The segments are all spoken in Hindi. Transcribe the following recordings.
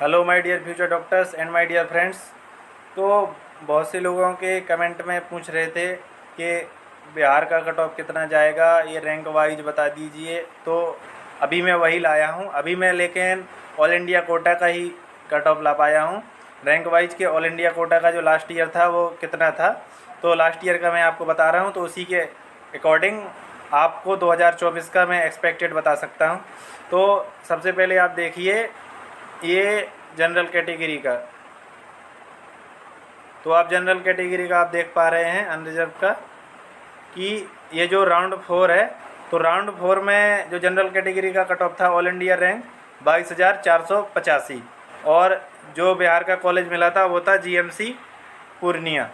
Hello my dear future doctors and my dear friends. तो बहुत से लोगों के कमेंट में पूछ रहे थे कि बिहार का कट ऑफ कितना जाएगा, ये रैंक वाइज बता दीजिए। तो अभी मैं वही लाया हूँ। अभी मैं लेकिन ऑल इंडिया कोटा का ही कट ऑफ ला पाया हूँ। रैंक वाइज के ऑल इंडिया कोटा का जो लास्ट ईयर था वो कितना था, तो लास्ट ईयर का मैं आपको बता रहा हूँ। तो उसी के अकॉर्डिंग आपको 2024 का मैं एक्सपेक्टेड बता सकता हूँ। तो सबसे पहले आप देखिए ये जनरल कैटेगरी का। तो आप जनरल कैटेगरी का आप देख पा रहे हैं अनरिजर्व का कि ये जो राउंड 4 है, तो राउंड 4 में जो जनरल कैटेगरी का कट ऑफ था ऑल इंडिया रैंक 22,485, और जो बिहार का कॉलेज मिला था वो था जीएमसी पूर्णिया।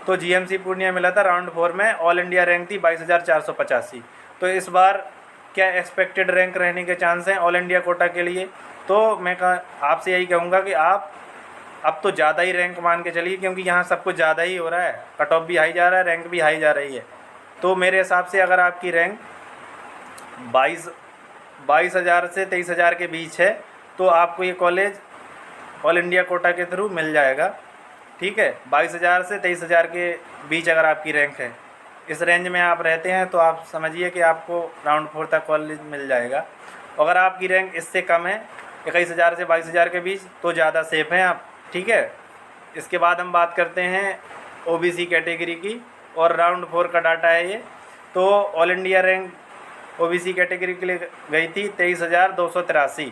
तो जीएमसी पूर्णिया मिला था राउंड 4 में, ऑल इंडिया रैंक थी 22,485। तो इस बार क्या एक्सपेक्टेड रैंक रहने के चांस हैं ऑल इंडिया कोटा के लिए? तो मैं आपसे यही कहूँगा कि आप अब तो ज़्यादा ही रैंक मान के चलिए, क्योंकि यहाँ सब कुछ ज़्यादा ही हो रहा है, कट ऑफ भी हाई जा रहा है, रैंक भी हाई जा रही है। तो मेरे हिसाब से अगर आपकी रैंक 22,000 से 23,000 के बीच है तो आपको ये कॉलेज ऑल इंडिया कोटा के थ्रू मिल जाएगा। ठीक है, 22,000 से 23,000 के बीच अगर आपकी रैंक है, इस रेंज में आप रहते हैं तो आप समझिए कि आपको राउंड 4 तक कॉलेज मिल जाएगा। अगर आपकी रैंक इससे कम है 21,000 से 22,000 के बीच, तो ज़्यादा सेफ़ हैं आप। ठीक है, इसके बाद हम बात करते हैं ओबीसी कैटेगरी की, और राउंड 4 का डाटा है ये। तो all India rank OBC category के लिए गई थी 23,283,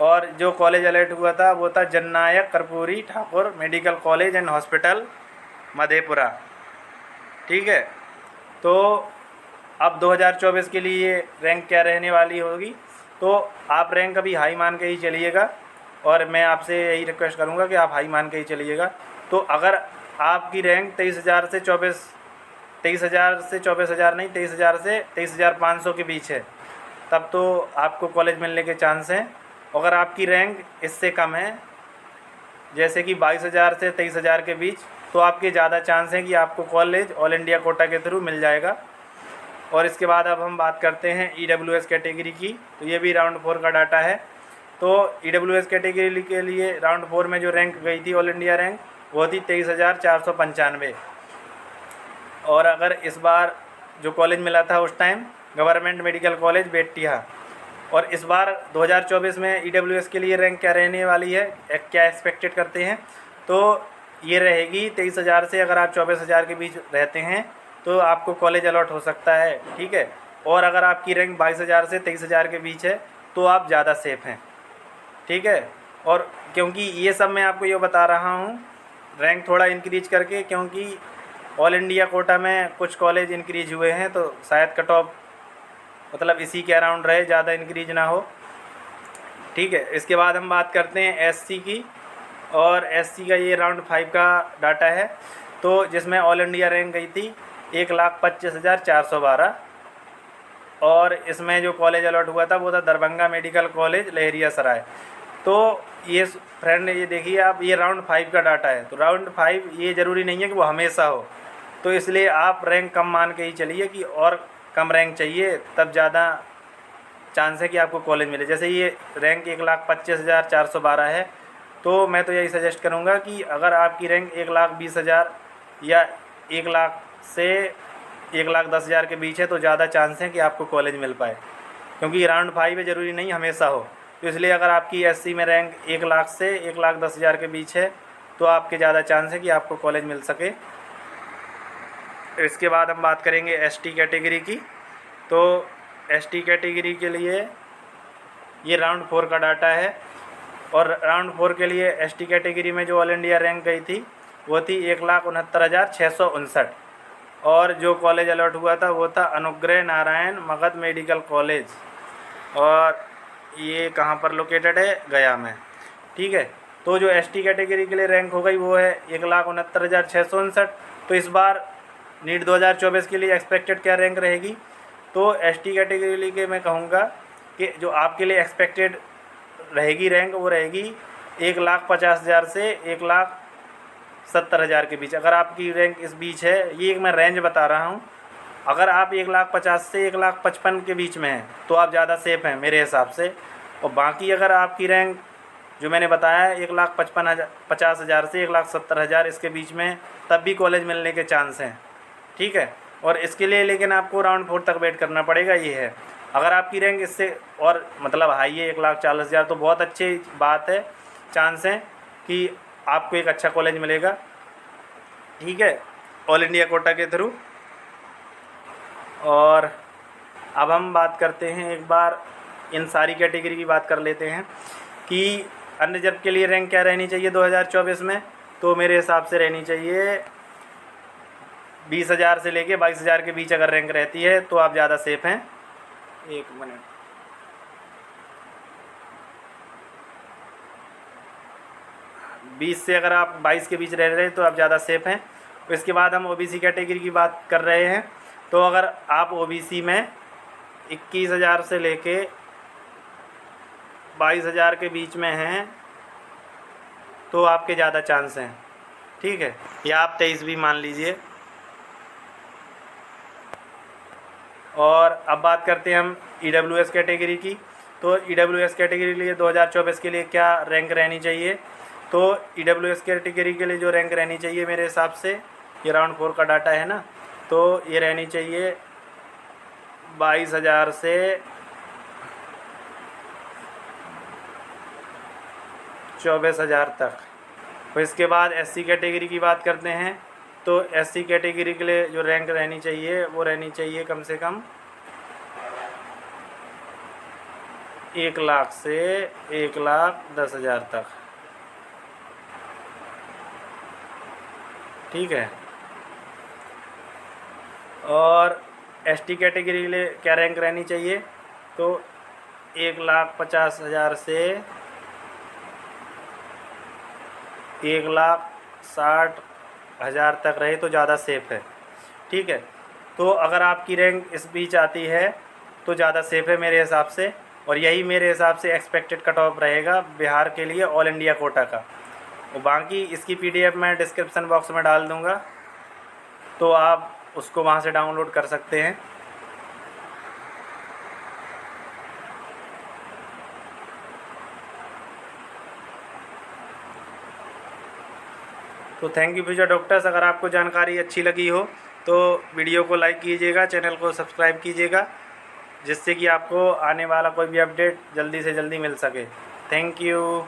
और जो कॉलेज अलर्ट हुआ था वो था Jannayak Karpoori Thakur medical college and hospital Madhepura. ठीक है, तो अब 2024 के लिए रैंक क्या रहने वाली होगी, तो आप रैंक अभी हाई मान के ही चलिएगा, और मैं आपसे यही रिक्वेस्ट करूंगा कि आप हाई मान के ही चलिएगा। तो अगर आपकी रैंक 23,000 से 24,000 नहीं, 23,000 से 23,500 के बीच है, तब तो आपको कॉलेज मिलने के चांस हैं। अगर आपकी रैंक इससे कम है, जैसे कि 22,000 से 23,000 के बीच, तो आपके ज़्यादा चांस हैं कि आपको कॉलेज ऑल इंडिया कोटा के थ्रू मिल जाएगा। और इसके बाद अब हम बात करते हैं ईडब्ल्यूएस कैटेगरी की। तो ये भी राउंड 4 का डाटा है। तो ईडब्ल्यूएस कैटेगरी के लिए राउंड 4 में जो रैंक गई थी ऑल इंडिया रैंक, वो थी 23,495। और अगर इस बार जो कॉलेज मिला था उस टाइम गवर्नमेंट मेडिकल कॉलेज बेटिया, और इस बार 2024 में ईडब्ल्यूएस के लिए रैंक क्या रहने वाली है, क्या एक्सपेक्टेड करते हैं, तो ये रहेगी 23,000 से अगर आप 24,000 के बीच रहते हैं तो आपको कॉलेज अलॉट हो सकता है। ठीक है, और अगर आपकी रैंक 22,000 से 23,000 के बीच है तो आप ज़्यादा सेफ़ हैं। ठीक है, और क्योंकि ये सब मैं आपको ये बता रहा हूँ रैंक थोड़ा इंक्रीज करके, क्योंकि ऑल इंडिया कोटा में कुछ कॉलेज इंक्रीज हुए हैं, तो शायद कट ऑफ मतलब इसी के अराउंड रहे, ज़्यादा इंक्रीज ना हो। ठीक है, इसके बाद हम बात करते हैं एससी की, और एससी का ये राउंड 5 का डाटा है। तो जिसमें ऑल इंडिया रैंक गई थी 1,25,412, और इसमें जो कॉलेज अलॉट हुआ था वो था दरभंगा मेडिकल कॉलेज लहरिया सराय। तो ये फ्रेंड ये देखिए आप, ये राउंड 5 का डाटा है। तो राउंड 5 ये ज़रूरी नहीं है कि वो हमेशा हो, तो इसलिए आप रैंक कम मान के ही चलिए कि और कम रैंक चाहिए तब ज़्यादा चांस है कि आपको कॉलेज मिले। जैसे ये रैंक 1,25,412 है, तो मैं तो यही सजेस्ट करूँगा कि अगर आपकी रैंक 1,20,000 या 1,00,000 से 1,10,000 के बीच है तो ज़्यादा चांस है कि आपको कॉलेज मिल पाए, क्योंकि राउंड 5 है, ज़रूरी नहीं हमेशा हो। तो इसलिए अगर आपकी एससी में रैंक 1,00,000 से 1,10,000 के बीच है तो आपके ज़्यादा चांस है कि आपको कॉलेज मिल सके। इसके बाद हम बात करेंगे एसटी कैटेगरी की। तो एसटी कैटेगरी के लिए ये राउंड 4 का डाटा है, और राउंड 4 के लिए एसटी कैटेगरी में जो ऑल इंडिया रैंक गई थी वो थी 1,69,659, और जो कॉलेज अलॉट हुआ था वो था अनुग्रह नारायण मगध मेडिकल कॉलेज, और ये कहाँ पर लोकेटेड है, गया में। ठीक है, तो जो एसटी कैटेगरी के लिए रैंक हो गई वो है 1,69,659। तो इस बार नीट 2024 के लिए एक्सपेक्टेड क्या रैंक रहेगी, तो एसटी कैटेगरी के मैं कहूँगा कि जो आपके लिए एक्सपेक्टेड रहेगी रैंक वो रहेगी 1,50,000 से 1,70,000 के बीच। अगर आपकी रैंक इस बीच है, ये एक मैं रेंज बता रहा हूँ, अगर आप 1,50,000 से 1,55,000 के बीच में हैं तो आप ज़्यादा सेफ़ हैं मेरे हिसाब से। और बाकी अगर आपकी रैंक जो मैंने बताया 1,55,000 से 1,70,000 इसके बीच में तब भी कॉलेज मिलने के चांस हैं। ठीक है, और इसके लिए लेकिन आपको राउंड 4 तक वेट करना पड़ेगा, ये है। अगर आपकी रैंक इससे और मतलब हाई है 1,40,000 तो बहुत अच्छी बात है, चांस है कि आपको एक अच्छा कॉलेज मिलेगा। ठीक है, ऑल इंडिया कोटा के थ्रू। और अब हम बात करते हैं, एक बार इन सारी कैटेगरी की बात कर लेते हैं कि अनरिजर्व के लिए रैंक क्या रहनी चाहिए 2024 में। तो मेरे हिसाब से रहनी चाहिए 20,000 से लेके 22,000 के बीच अगर रैंक रहती है तो आप ज़्यादा सेफ हैं। एक मिनट, 20 से अगर आप 22 के बीच रह रहे हैं तो आप ज़्यादा सेफ हैं। इसके बाद हम ओबीसी कैटेगरी की बात कर रहे हैं। तो अगर आप ओबीसी में 21,000 से लेके 22,000 के बीच में हैं तो आपके ज़्यादा चांस हैं। ठीक है, या आप 23 भी मान लीजिए। और अब बात करते हैं हम ईडब्ल्यूएस कैटेगरी की। तो ईडब्ल्यूएस कैटेगरी के लिए 2024 के लिए क्या रैंक रहनी चाहिए। तो ईडब्ल्यूएस कैटेगरी के लिए जो रैंक रहनी चाहिए मेरे हिसाब से, ये राउंड 4 का डाटा है ना, तो ये रहनी चाहिए 22,000 से 24,000 तक। तो इसके बाद एससी कैटेगरी की बात करते हैं। तो एससी कैटेगरी के लिए जो रैंक रहनी चाहिए वो रहनी चाहिए कम से कम 1,00,000 से 1,10,000 तक। ठीक है, और एसटी कैटेगरी के लिए क्या रैंक रहनी चाहिए। तो 1,50,000 से 1,60,000 तक रहे तो ज़्यादा सेफ़ है। ठीक है, तो अगर आपकी रैंक इस बीच आती है तो ज़्यादा सेफ़ है मेरे हिसाब से। और यही मेरे हिसाब से एक्सपेक्टेड कट ऑफ रहेगा बिहार के लिए ऑल इंडिया कोटा का। और बाकी इसकी पीडीएफ मैं डिस्क्रिप्शन बॉक्स में डाल दूँगा, तो आप उसको वहाँ से डाउनलोड कर सकते हैं। तो थैंक यू फ्यूचर डॉक्टर्स। अगर आपको जानकारी अच्छी लगी हो तो वीडियो को लाइक कीजिएगा, चैनल को सब्सक्राइब कीजिएगा, जिससे कि आपको आने वाला कोई भी अपडेट जल्दी से जल्दी मिल सके। Thank you.